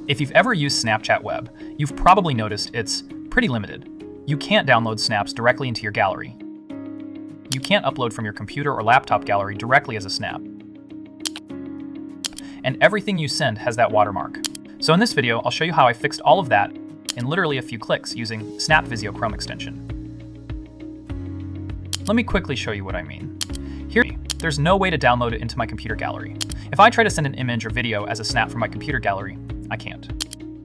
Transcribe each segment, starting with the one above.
If you've ever used Snapchat Web, you've probably noticed it's pretty limited. You can't download snaps directly into your gallery. You can't upload from your computer or laptop gallery directly as a snap. And everything you send has that watermark. So in this video, I'll show you how I fixed all of that in literally a few clicks using SnapVisio Chrome extension. Let me quickly show you what I mean. Here, there's no way to download it into my computer gallery. If I try to send an image or video as a snap from my computer gallery, I can't.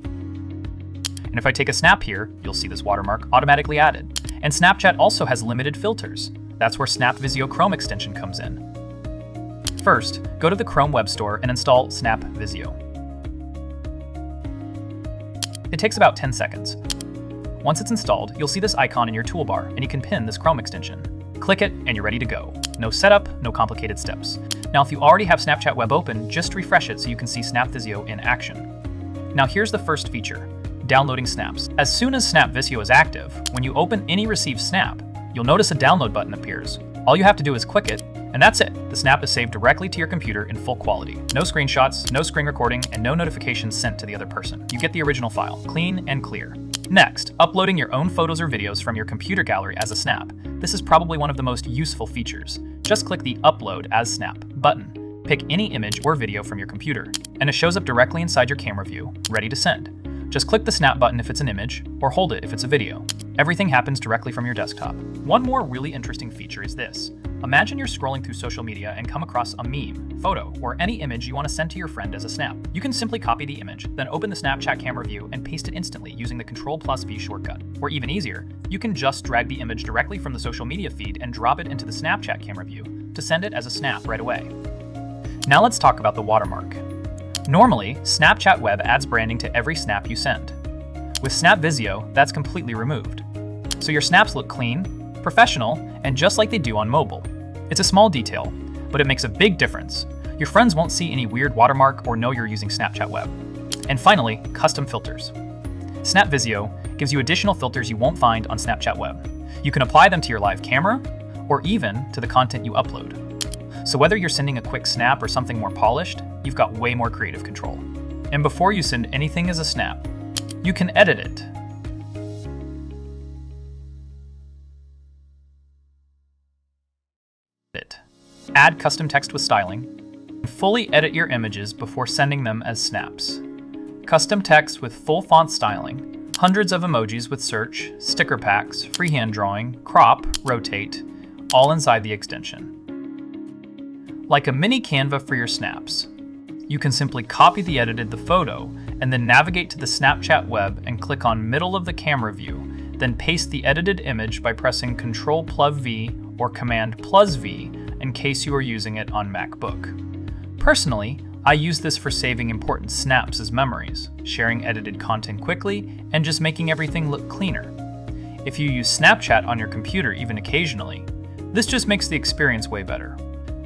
And if I take a snap here, you'll see this watermark automatically added. And Snapchat also has limited filters. That's where SnapVisio Chrome extension comes in. First, go to the Chrome web store and install SnapVisio. It takes about 10 seconds. Once it's installed, you'll see this icon in your toolbar and you can pin this Chrome extension. Click it and you're ready to go. No setup, no complicated steps. Now if you already have Snapchat Web open, just refresh it so you can see SnapVisio in action. Now here's the first feature, downloading snaps. As soon as SnapVisio is active, when you open any received snap, you'll notice a download button appears. All you have to do is click it, and that's it. The snap is saved directly to your computer in full quality. No screenshots, no screen recording, and no notifications sent to the other person. You get the original file, clean and clear. Next, uploading your own photos or videos from your computer gallery as a snap. This is probably one of the most useful features. Just click the Upload as Snap button. Pick any image or video from your computer, and it shows up directly inside your camera view, ready to send. Just click the snap button if it's an image, or hold it if it's a video. Everything happens directly from your desktop. One more really interesting feature is this. Imagine you're scrolling through social media and come across a meme, photo, or any image you want to send to your friend as a snap. You can simply copy the image, then open the Snapchat camera view and paste it instantly using the Ctrl+V shortcut. Or even easier, you can just drag the image directly from the social media feed and drop it into the Snapchat camera view to send it as a snap right away. Now let's talk about the watermark. Normally, Snapchat Web adds branding to every snap you send. With SnapVisio, that's completely removed. So your snaps look clean, professional, and just like they do on mobile. It's a small detail, but it makes a big difference. Your friends won't see any weird watermark or know you're using Snapchat Web. And finally, custom filters. SnapVisio gives you additional filters you won't find on Snapchat Web. You can apply them to your live camera, or even to the content you upload. So whether you're sending a quick snap or something more polished, you've got way more creative control. And before you send anything as a snap, you can edit it. Add custom text with styling, and fully edit your images before sending them as snaps. Custom text with full font styling, hundreds of emojis with search, sticker packs, freehand drawing, crop, rotate, all inside the extension. Like a mini Canva for your snaps. You can simply copy the photo and then navigate to the Snapchat Web and click on middle of the camera view, then paste the edited image by pressing Ctrl+V or Command+V in case you are using it on MacBook. Personally, I use this for saving important snaps as memories, sharing edited content quickly, and just making everything look cleaner. If you use Snapchat on your computer even occasionally, this just makes the experience way better.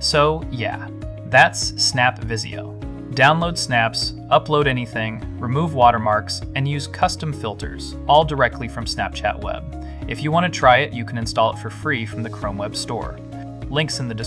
So yeah, that's SnapVisio. Download snaps, upload anything, remove watermarks, and use custom filters, all directly from Snapchat Web. If you want to try it, you can install it for free from the Chrome Web Store. Links in the description.